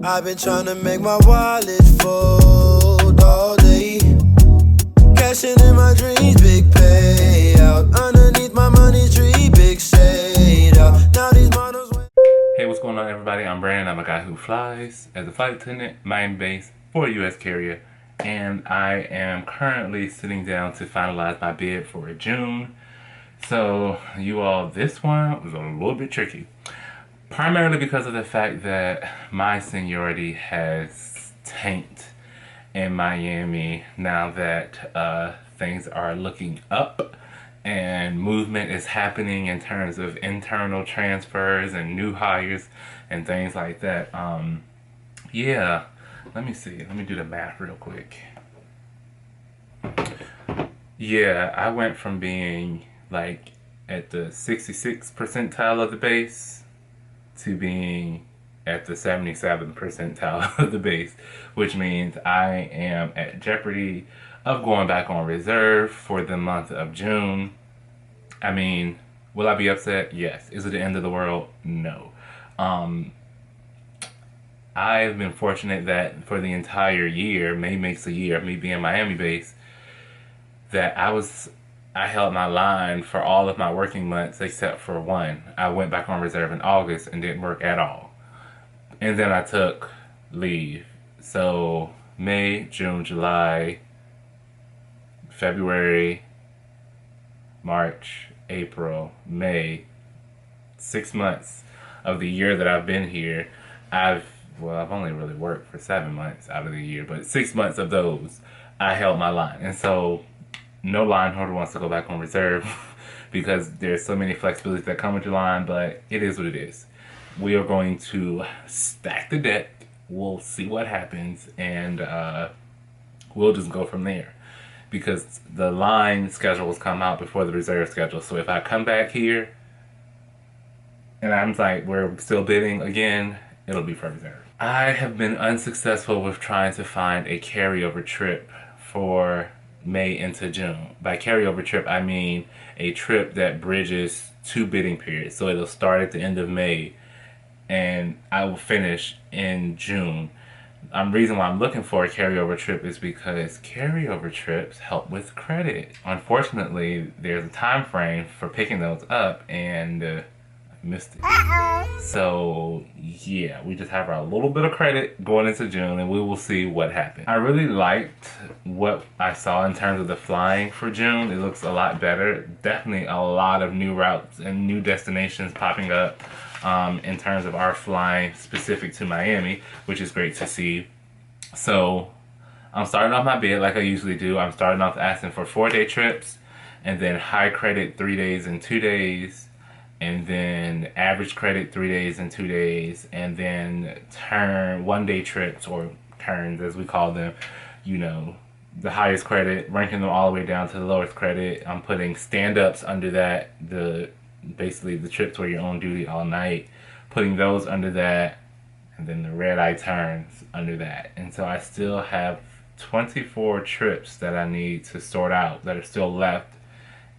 I've been trying to make my wallet fold all day. Cashing in my dreams, big payout. Underneath my money tree, big shade out. Now these models. Hey, what's going on, everybody? I'm Brandon. I'm a guy who flies as a flight attendant, Miami base for a U.S. carrier, and I am currently sitting down to finalize my bid for June. So, you all, this one was a little bit tricky. Primarily because of the fact that my seniority has tanked in Miami now that things are looking up and movement is happening in terms of internal transfers and new hires and things like that. Yeah, let me see. Let me do the math real quick. Yeah, I went from being like at the 66th percentile of the base to being at the 77th percentile of the base, which means I am at jeopardy of going back on reserve for the month of June. I mean, will I be upset? Yes. Is it the end of the world? No. I've been fortunate that for the entire year, May makes a year, me being Miami based, that I held my line for all of my working months except for one. I went back on reserve in August and didn't work at all. And then I took leave. So May, June, July, February, March, April, May, 6 months of the year that I've been here, I've only really worked for 7 months out of the year, but 6 months of those, I held my line. And so no line holder wants to go back on reserve because there's so many flexibilities that come with your line, but it is what it is. We are going to stack the deck. We'll see what happens, and we'll just go from there. Because the line schedules come out before the reserve schedule. So if I come back here and I'm like, we're still bidding again, it'll be for reserve. I have been unsuccessful with trying to find a carryover trip for May into June. By carryover trip, I mean a trip that bridges two bidding periods. So it'll start at the end of May and I will finish in June. The reason why I'm looking for a carryover trip is because carryover trips help with credit. Unfortunately, there's a time frame for picking those up, and I missed it. So yeah, we just have our little bit of credit going into June, and we will see what happens. I really liked what I saw in terms of the flying for June. It looks a lot better. Definitely a lot of new routes and new destinations popping up. In terms of our flying specific to Miami, which is great to see. So I'm starting off my bid like I usually do. I'm starting off asking for 4-day trips, and then high credit 3 days and 2 days, and then average credit 3 days and 2 days, and then turn 1-day trips, or turns as we call them, you know, the highest credit, ranking them all the way down to the lowest credit. I'm putting stand-ups under that, basically the trips where you're on duty all night, putting those under that, and then the red eye turns under that. And so I still have 24 trips that I need to sort out that are still left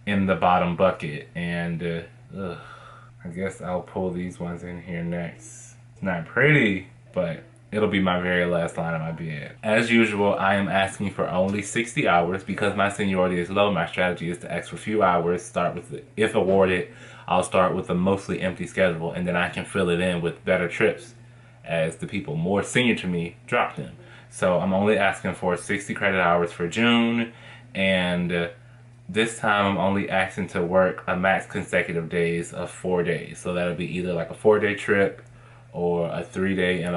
in the bottom bucket, and I guess I'll pull these ones in here next. It's not pretty, but it'll be my very last line of my bid. As usual, I am asking for only 60 hours because my seniority is low. My strategy is to ask for few hours, start with if awarded, I'll start with a mostly empty schedule, and then I can fill it in with better trips as the people more senior to me drop them. So I'm only asking for 60 credit hours for June, and this time I'm only asking to work a max consecutive days of 4 days. So that'll be either like a 4-day trip, or a 3-day and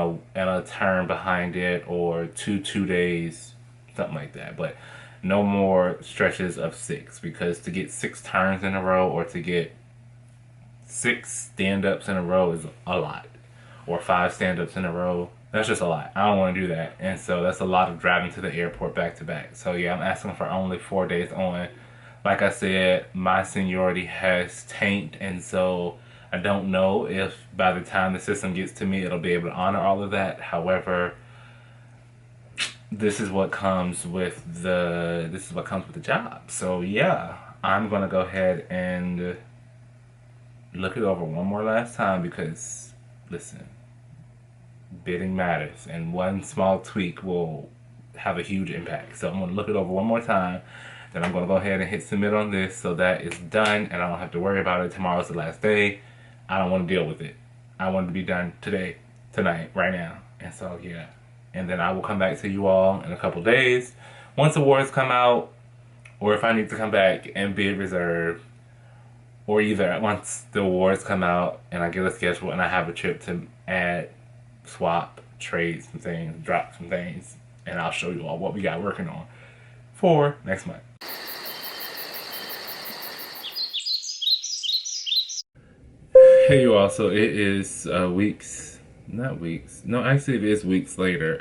a turn behind it, or 2 days, something like that. But no more stretches of 6, because to get 6 turns in a row or to get 6 stand-ups in a row is a lot, or 5 stand-ups in a row. That's just a lot. I don't want to do that, and so that's a lot of driving to the airport back to back. So yeah, I'm asking for only 4 days on. Like I said, my seniority has tanked, and so I don't know if by the time the system gets to me, it'll be able to honor all of that. However, this is what comes with the job. So yeah, I'm gonna go ahead and look it over one more last time because, listen, bidding matters, and one small tweak will have a huge impact. So I'm going to look it over one more time. Then I'm going to go ahead and hit submit on this so that it's done and I don't have to worry about it. Tomorrow's the last day. I don't want to deal with it. I want it to be done today, tonight, right now. And so, yeah. And then I will come back to you all in a couple days. Once awards come out, or if I need to come back and bid reserve, or either once the awards come out and I get a schedule and I have a trip to add, swap, trade some things, drop some things, and I'll show you all what we got working on for next month. Hey you all, so it is weeks, not weeks, no actually it is weeks later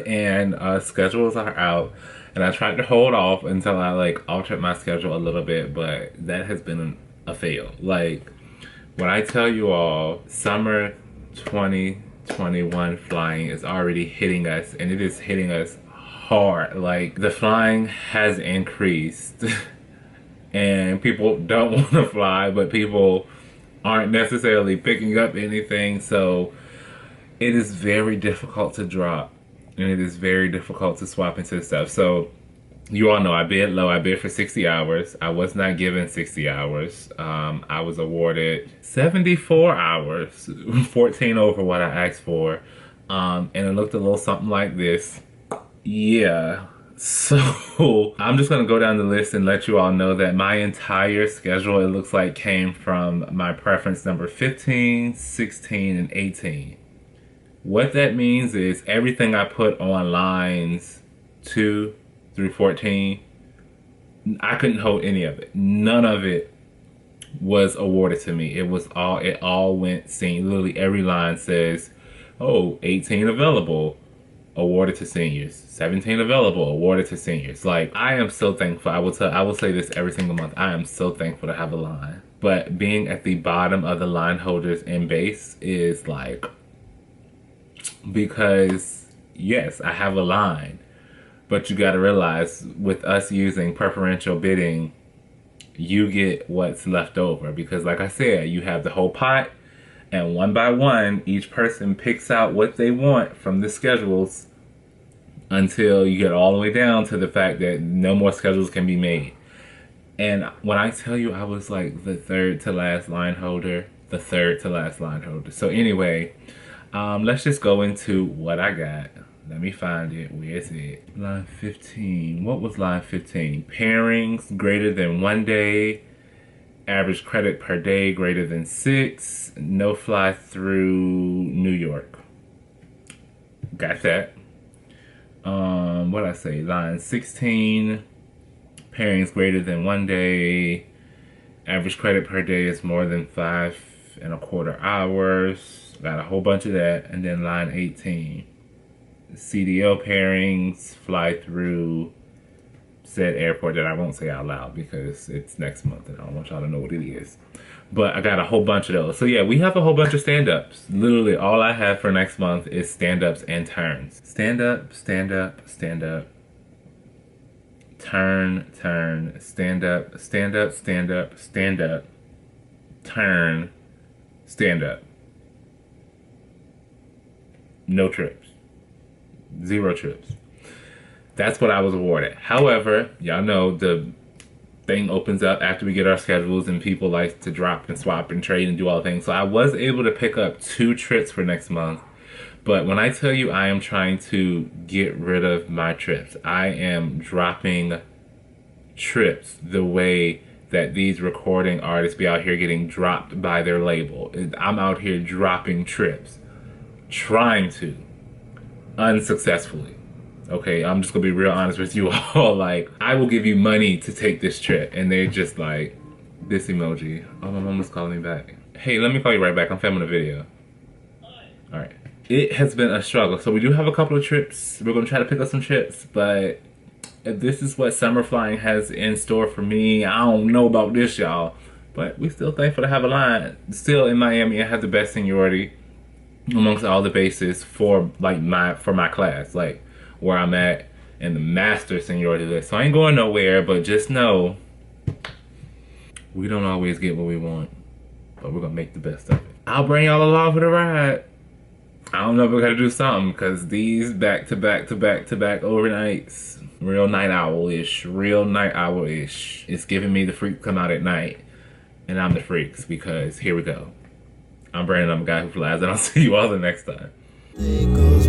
and schedules are out, and I tried to hold off until I like altered my schedule a little bit, but that has been a fail. Like when I tell you all, summer 2021 flying is already hitting us, and it is hitting us hard. Like the flying has increased and people don't want to fly, but people aren't necessarily picking up anything, so it is very difficult to drop and it is very difficult to swap into stuff. So you all know I bid low. I bid for 60 hours. I was not given 60 hours. I was awarded 74 hours, 14 over what I asked for, and it looked a little something like this. Yeah. So I'm just gonna go down the list and let you all know that my entire schedule, it looks like, came from my preference number 15, 16, and 18. What that means is everything I put on lines 2 through 14, I couldn't hold any of it. None of it was awarded to me. It all went seen. Literally every line says, oh, 18 available, awarded to seniors. 17 available, awarded to seniors. Like, I am so thankful. I will say this every single month. I am so thankful to have a line. But being at the bottom of the line holders in base is like, because yes, I have a line, but you got to realize with us using preferential bidding, you get what's left over, because like I said, you have the whole pot, and one by one, each person picks out what they want from the schedules until you get all the way down to the fact that no more schedules can be made. And when I tell you, I was like the third to last line holder, So anyway, let's just go into what I got. Let me find it. Where is it? Line 15. What was line 15? Pairings greater than 1 day. Average credit per day greater than 6. No fly through New York. Got that. What I say? Line 16. Pairings greater than 1 day. Average credit per day is more than 5.25 hours. Got a whole bunch of that. And then line 18. CDL pairings fly through said airport that I won't say out loud because it's next month and I don't want y'all to know what it is. But I got a whole bunch of those. So yeah, we have a whole bunch of stand-ups. Literally all I have for next month is stand-ups and turns. Stand up, stand up, stand up. Turn, turn, stand up, stand up, stand up, stand up. Turn, stand up. No trips. 0 trips. That's what I was awarded. However, y'all know the thing opens up after we get our schedules and people like to drop and swap and trade and do all things. So I was able to pick up 2 trips for next month. But when I tell you I am trying to get rid of my trips, I am dropping trips the way that these recording artists be out here getting dropped by their label. I'm out here dropping trips. Trying to. Unsuccessfully. Okay, I'm just gonna be real honest with you all. Like, I will give you money to take this trip, and they're just like, this emoji. Oh, my mom was calling me back. Hey, let me call you right back. I'm filming a video. Alright. It has been a struggle. So we do have a couple of trips. We're gonna try to pick up some trips, but if this is what summer flying has in store for me, I don't know about this, y'all. But we're still thankful to have a line. Still in Miami, I have the best seniority amongst all the bases for like my class, like where I'm at in the master seniority list. So I ain't going nowhere, but just know we don't always get what we want, but we're gonna make the best of it. I'll bring y'all along for the ride. I don't know if we gotta do something because these back to back to back to back overnights, real night owl-ish, real night owl-ish. It's giving me the freak come out at night. And I'm the freaks because here we go. I'm Brandon, I'm a guy who flies, and I'll see you all the next time. It goes